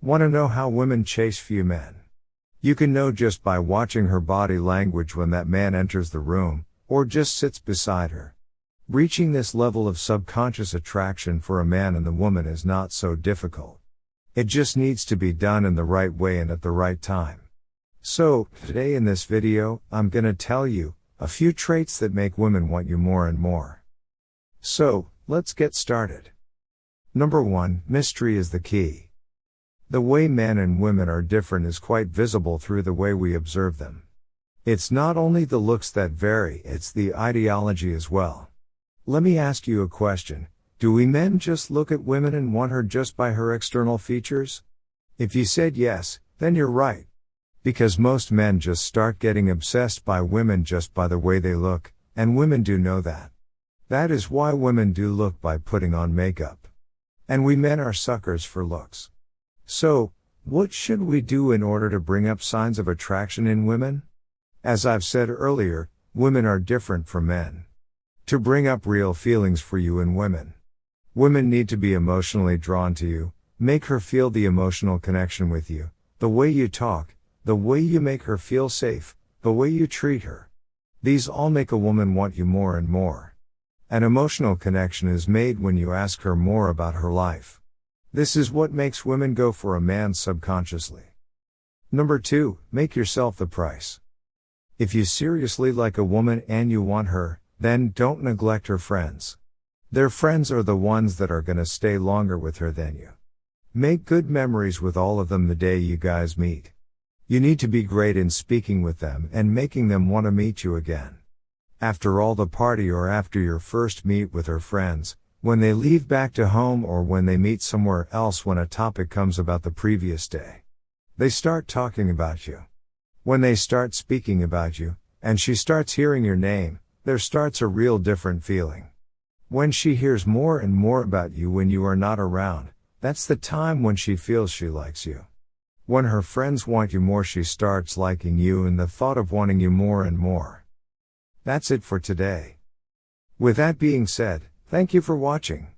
Want to know how women chase few men? You can know just by watching her body language when that man enters the room, or just sits beside her. Reaching this level of subconscious attraction for a man and the woman is not so difficult. It just needs to be done in the right way and at the right time. So, today in this video, I'm gonna tell you a few traits that make women want you more and more. So, let's get started. Number 1, mystery is the key. The way men and women are different is quite visible through the way we observe them. It's not only the looks that vary, it's the ideology as well. Let me ask you a question. Do we men just look at women and want her just by her external features? If you said yes, then you're right. Because most men just start getting obsessed by women just by the way they look, and women do know that. That is why women do look by putting on makeup. And we men are suckers for looks. So, what should we do in order to bring up signs of attraction in women? As I've said earlier, women are different from men. To bring up real feelings for you in women, women need to be emotionally drawn to you, make her feel the emotional connection with you, the way you talk, the way you make her feel safe, the way you treat her. These all make a woman want you more and more. An emotional connection is made when you ask her more about her life. This is what makes women go for a man subconsciously. Number 2, make yourself the price. If you seriously like a woman and you want her, then don't neglect her friends. Their friends are the ones that are gonna stay longer with her than you. Make good memories with all of them the day you guys meet. You need to be great in speaking with them and making them want to meet you again. After all the party or after your first meet with her friends, when they leave back to home or when they meet somewhere else when a topic comes about the previous day, they start talking about you. When they start speaking about you, and she starts hearing your name, there starts a real different feeling. When she hears more and more about you when you are not around, that's the time when she feels she likes you. When her friends want you more, she starts liking you and the thought of wanting you more and more. That's it for today. With that being said, thank you for watching.